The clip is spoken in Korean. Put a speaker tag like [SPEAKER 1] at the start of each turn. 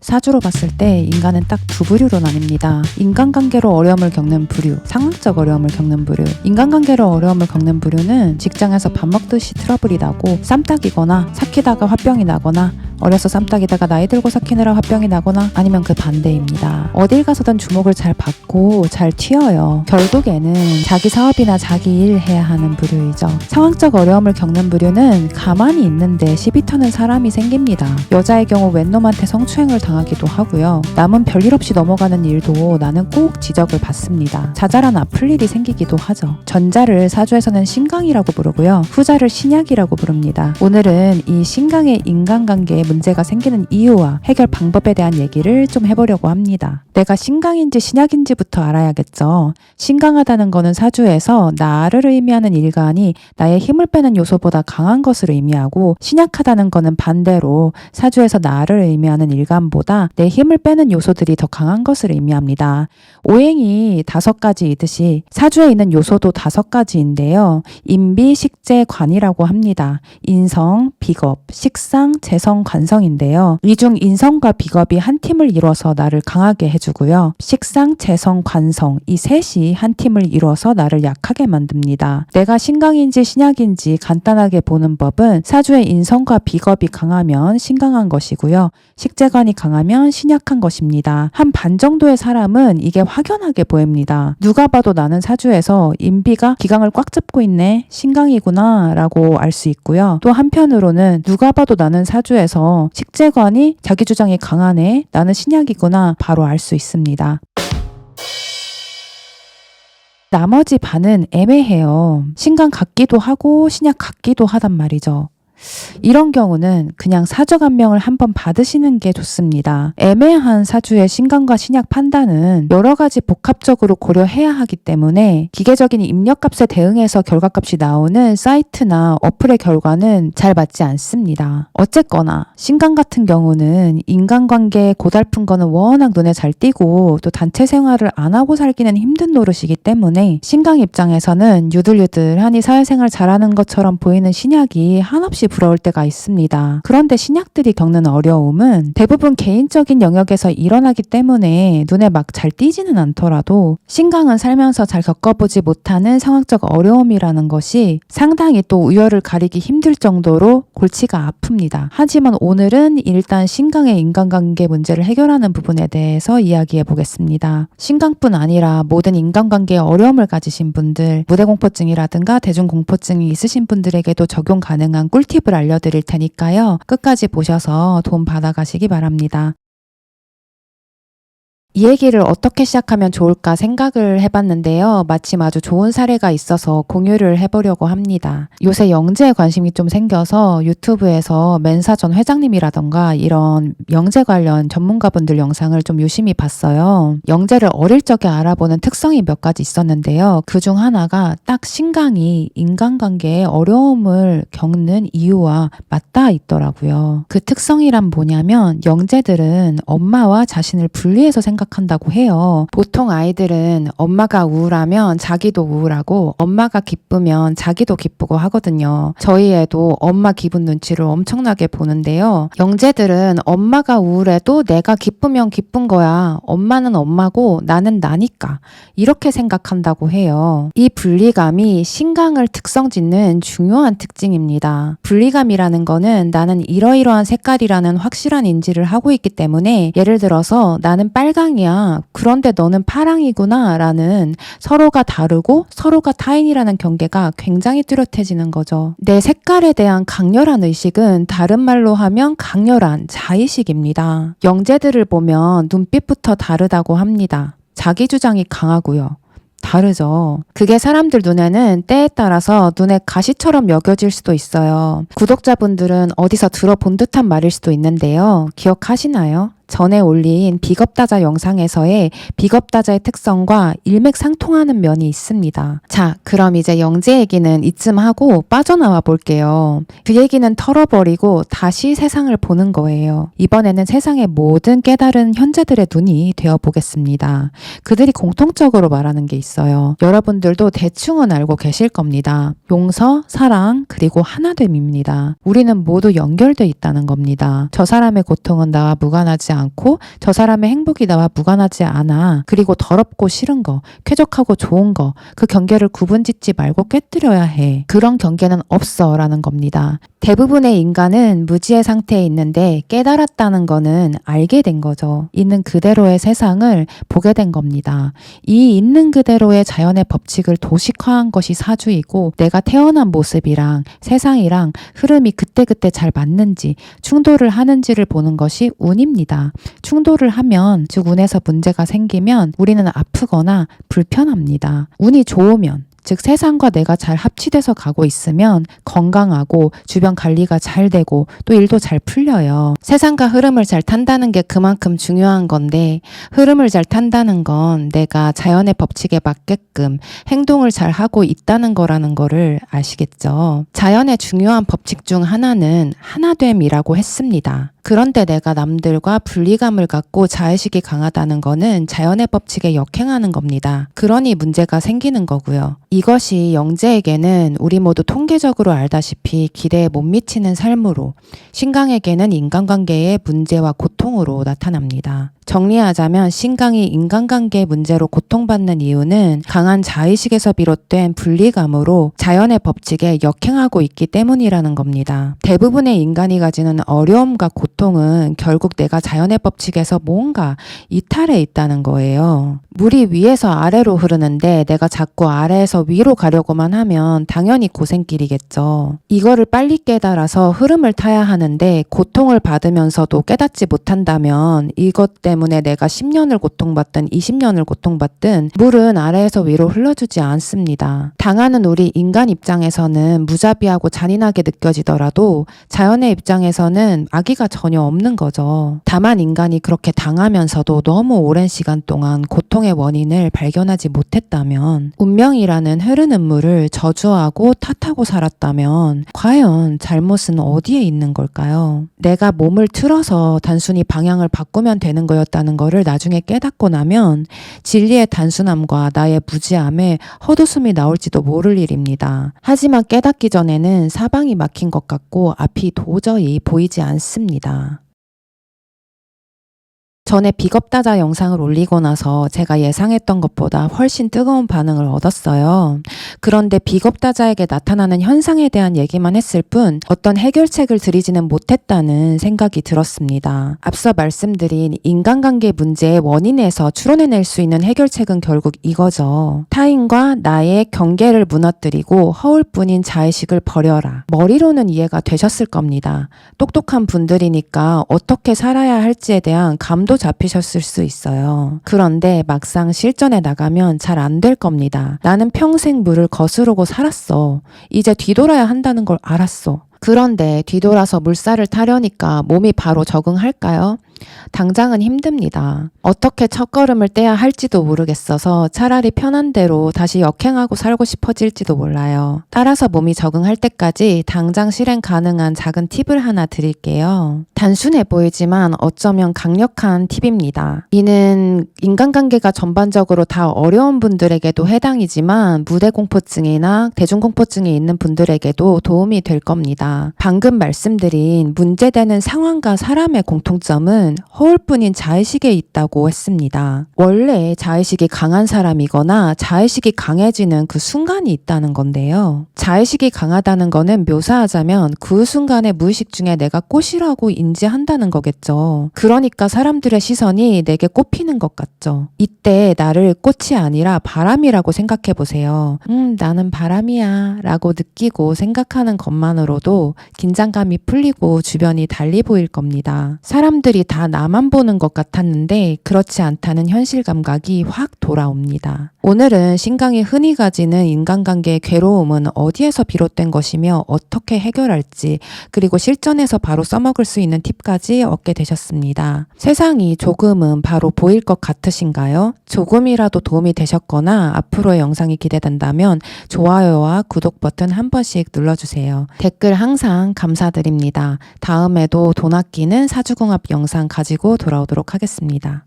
[SPEAKER 1] 사주로 봤을 때 인간은 딱 두 부류로 나뉩니다. 인간관계로 어려움을 겪는 부류, 상황적 어려움을 겪는 부류. 인간관계로 어려움을 겪는 부류는 직장에서 밥 먹듯이 트러블이 나고 쌈딱이거나 삭히다가 화병이 나거나 어려서 쌈딱이다가 나이 들고 삭히느라 화병이 나거나 아니면 그 반대입니다. 어딜 가서든 주목을 잘 받고 잘 튀어요. 결국에는 자기 사업이나 자기 일 해야 하는 부류이죠. 상황적 어려움을 겪는 부류는 가만히 있는데 시비 터는 사람이 생깁니다. 여자의 경우 웬놈한테 성추행을 당하기도 하고요. 남은 별일 없이 넘어가는 일도 나는 꼭 지적을 받습니다. 자잘한 아플 일이 생기기도 하죠. 전자를 사주에서는 신강이라고 부르고요. 후자를 신약이라고 부릅니다. 오늘은 이 신강의 인간관계에 문제가 생기는 이유와 해결 방법에 대한 얘기를 좀 해보려고 합니다. 내가 신강인지 신약인지부터 알아야겠죠. 신강하다는 거는 사주에서 나를 의미하는 일간이 나의 힘을 빼는 요소보다 강한 것을 의미하고, 신약하다는 거는 반대로 사주에서 나를 의미하는 일간보다 내 힘을 빼는 요소들이 더 강한 것을 의미합니다. 오행이 5가지이듯이 사주에 있는 요소도 5가지인데요. 인비, 식재, 관이라고 합니다. 인성, 비겁, 식상, 재성, 관성인데요. 이 중 인성과 비겁이 한 팀을 이뤄서 나를 강하게 해주고요. 식상, 재성, 관성 이 셋이 한 팀을 이뤄서 나를 약하게 만듭니다. 내가 신강인지 신약인지 간단하게 보는 법은 사주의 인성과 비겁이 강하면 신강한 것이고요. 식재관이 강하면 신약한 것입니다. 한 반 정도의 사람은 이게 확연하게 보입니다. 누가 봐도 나는 사주에서 인비가 기강을 꽉 잡고 있네, 신강이구나 라고 알 수 있고요. 또 한편으로는 누가 봐도 나는 사주에서 식재관이 자기 주장이 강하네, 나는 신약이구나 바로 알 수 있습니다. 나머지 반은 애매해요. 신강 같기도 하고 신약 같기도 하단 말이죠. 이런 경우는 그냥 사주간명을 한번 받으시는 게 좋습니다. 애매한 사주의 신강과 신약 판단은 여러 가지 복합적으로 고려해야 하기 때문에 기계적인 입력값에 대응해서 결과값이 나오는 사이트나 어플의 결과는 잘 맞지 않습니다. 어쨌거나 신강 같은 경우는 인간관계에 고달픈 거는 워낙 눈에 잘 띄고 또 단체 생활을 안 하고 살기는 힘든 노릇이기 때문에 신강 입장에서는 유들유들하니 사회생활 잘하는 것처럼 보이는 신약이 한없이 부러울 때가 있습니다. 그런데 신약들이 겪는 어려움은 대부분 개인적인 영역에서 일어나기 때문에 눈에 막 잘 띄지는 않더라도 신강은 살면서 잘 겪어보지 못하는 상황적 어려움이라는 것이 상당히 또 우열을 가리기 힘들 정도로 골치가 아픕니다. 하지만 오늘은 일단 신강의 인간관계 문제를 해결하는 부분에 대해서 이야기해 보겠습니다. 신강뿐 아니라 모든 인간관계에 어려움을 가지신 분들, 무대공포증이라든가 대중공포증이 있으신 분들에게도 적용 가능한 꿀팁 팁을 알려드릴 테니까요. 끝까지 보셔서 도움 받아가시기 바랍니다. 이 얘기를 어떻게 시작하면 좋을까 생각을 해봤는데요. 마침 아주 좋은 사례가 있어서 공유를 해보려고 합니다. 요새 영재에 관심이 좀 생겨서 유튜브에서 멘사 전 회장님이라던가 이런 영재 관련 전문가분들 영상을 좀 유심히 봤어요. 영재를 어릴 적에 알아보는 특성이 몇 가지 있었는데요. 그중 하나가 딱 신강이 인간관계에 어려움을 겪는 이유와 맞닿아 있더라고요. 그 특성이란 뭐냐면 영재들은 엄마와 자신을 분리해서 생각한다고 해요. 보통 아이들은 엄마가 우울하면 자기도 우울하고 엄마가 기쁘면 자기도 기쁘고 하거든요. 저희 애도 엄마 기분 눈치를 엄청나게 보는데요. 영재들은 엄마가 우울해도 내가 기쁘면 기쁜 거야. 엄마는 엄마고 나는 나니까. 이렇게 생각한다고 해요. 이 분리감이 신강을 특성 짓는 중요한 특징입니다. 분리감이라는 거는 나는 이러이러한 색깔이라는 확실한 인지를 하고 있기 때문에 예를 들어서 나는 빨강이야. 그런데 너는 파랑이구나 라는 서로가 다르고 서로가 타인이라는 경계가 굉장히 뚜렷해지는 거죠. 내 색깔에 대한 강렬한 의식은 다른 말로 하면 강렬한 자의식입니다. 영재들을 보면 눈빛부터 다르다고 합니다. 자기 주장이 강하고요. 다르죠. 그게 사람들 눈에는 때에 따라서 눈에 가시처럼 여겨질 수도 있어요. 구독자분들은 어디서 들어본 듯한 말일 수도 있는데요. 기억하시나요? 전에 올린 비겁다자 영상에서의 비겁다자의 특성과 일맥상통하는 면이 있습니다. 자, 그럼 이제 영재 얘기는 이쯤 하고 빠져나와 볼게요. 그 얘기는 털어버리고 다시 세상을 보는 거예요. 이번에는 세상의 모든 깨달은 현재들의 눈이 되어보겠습니다. 그들이 공통적으로 말하는 게 있어요. 여러분들도 대충은 알고 계실 겁니다. 용서, 사랑, 그리고 하나됨입니다. 우리는 모두 연결돼 있다는 겁니다. 저 사람의 고통은 나와 무관하지 않고 저 사람의 행복이 나와 무관하지 않아. 그리고 더럽고 싫은 거, 쾌적하고 좋은 거, 그 경계를 구분짓지 말고 꿰뚫어야 해. 그런 경계는 없어 라는 겁니다. 대부분의 인간은 무지의 상태에 있는데 깨달았다는 거는 알게 된 거죠. 있는 그대로의 세상을 보게 된 겁니다. 이 있는 그대로의 자연의 법칙을 도식화한 것이 사주이고 내가 태어난 모습이랑 세상이랑 흐름이 그때그때 잘 맞는지 충돌을 하는지를 보는 것이 운입니다. 충돌을 하면 즉 운에서 문제가 생기면 우리는 아프거나 불편합니다. 운이 좋으면 즉 세상과 내가 잘 합치돼서 가고 있으면 건강하고 주변 관리가 잘 되고 또 일도 잘 풀려요. 세상과 흐름을 잘 탄다는 게 그만큼 중요한 건데 흐름을 잘 탄다는 건 내가 자연의 법칙에 맞게끔 행동을 잘 하고 있다는 거라는 거를 아시겠죠? 자연의 중요한 법칙 중 하나는 하나됨이라고 했습니다. 그런데 내가 남들과 분리감을 갖고 자의식이 강하다는 거는 자연의 법칙에 역행하는 겁니다. 그러니 문제가 생기는 거고요. 이것이 영재에게는 우리 모두 통계적으로 알다시피 기대에 못 미치는 삶으로, 신강에게는 인간관계의 문제와 고통으로 나타납니다. 정리하자면 신강이 인간관계 문제로 고통받는 이유는 강한 자의식에서 비롯된 분리감으로 자연의 법칙에 역행하고 있기 때문이라는 겁니다. 대부분의 인간이 가지는 어려움과 고통은 결국 내가 자연의 법칙에서 뭔가 이탈해 있다는 거예요. 물이 위에서 아래로 흐르는데 내가 자꾸 아래에서 위로 가려고만 하면 당연히 고생길이겠죠. 이거를 빨리 깨달아서 흐름을 타야 하는데 고통을 받으면서도 깨닫지 못한다면 이것 때문에 내가 10년을 고통받든 20년을 고통받든 물은 아래에서 위로 흘러주지 않습니다. 당하는 우리 인간 입장에서는 무자비하고 잔인하게 느껴지더라도 자연의 입장에서는 악의가 전혀 없는 거죠. 다만 인간이 그렇게 당하면서도 너무 오랜 시간 동안 고통의 원인을 발견하지 못했다면 운명이라는 흐르는 물을 저주하고 탓하고 살았다면 과연 잘못은 어디에 있는 걸까요? 내가 몸을 틀어서 단순히 방향을 바꾸면 되는 거였다는 거를 나중에 깨닫고 나면 진리의 단순함과 나의 무지함에 헛웃음이 나올지도 모를 일입니다. 하지만 깨닫기 전에는 사방이 막힌 것 같고 앞이 도저히 보이지 않습니다. 전에 비겁다자 영상을 올리고 나서 제가 예상했던 것보다 훨씬 뜨거운 반응을 얻었어요. 그런데 비겁다자에게 나타나는 현상에 대한 얘기만 했을 뿐 어떤 해결책을 드리지는 못했다는 생각이 들었습니다. 앞서 말씀드린 인간관계 문제의 원인에서 추론해낼 수 있는 해결책은 결국 이거죠. 타인과 나의 경계를 무너뜨리고 허울뿐인 자의식을 버려라. 머리로는 이해가 되셨을 겁니다. 똑똑한 분들이니까 어떻게 살아야 할지에 대한 감도 잡히셨을 수 있어요. 그런데 막상 실전에 나가면 잘 안 될 겁니다. 나는 평생 물을 거스르고 살았어. 이제 뒤돌아야 한다는 걸 알았어. 그런데 뒤돌아서 물살을 타려니까 몸이 바로 적응할까요? 당장은 힘듭니다. 어떻게 첫걸음을 떼야 할지도 모르겠어서 차라리 편한 대로 다시 역행하고 살고 싶어질지도 몰라요. 따라서 몸이 적응할 때까지 당장 실행 가능한 작은 팁을 하나 드릴게요. 단순해 보이지만 어쩌면 강력한 팁입니다. 이는 인간관계가 전반적으로 다 어려운 분들에게도 해당이지만 무대공포증이나 대중공포증이 있는 분들에게도 도움이 될 겁니다. 방금 말씀드린 문제되는 상황과 사람의 공통점은 허울뿐인 자의식에 있다고 했습니다. 원래 자의식이 강한 사람이거나 자의식이 강해지는 그 순간이 있다는 건데요. 자의식이 강하다는 거는 묘사하자면 그 순간에 무의식 중에 내가 꽃이라고 인지한다는 거겠죠. 그러니까 사람들의 시선이 내게 꼽히는 것 같죠. 이때 나를 꽃이 아니라 바람이라고 생각해 보세요. 나는 바람이야 라고 느끼고 생각하는 것만으로도 긴장감이 풀리고 주변이 달리 보일 겁니다. 사람들이 다 나만 보는 것 같았는데 그렇지 않다는 현실 감각이 확 돌아옵니다. 오늘은 신강이 흔히 가지는 인간관계의 괴로움은 어디에서 비롯된 것이며 어떻게 해결할지 그리고 실전에서 바로 써먹을 수 있는 팁까지 얻게 되셨습니다. 세상이 조금은 바로 보일 것 같으신가요? 조금이라도 도움이 되셨거나 앞으로의 영상이 기대된다면 좋아요와 구독 버튼 한 번씩 눌러주세요. 댓글 항상 감사드립니다. 다음에도 돈 아끼는 사주궁합 영상 가지고 돌아오도록 하겠습니다.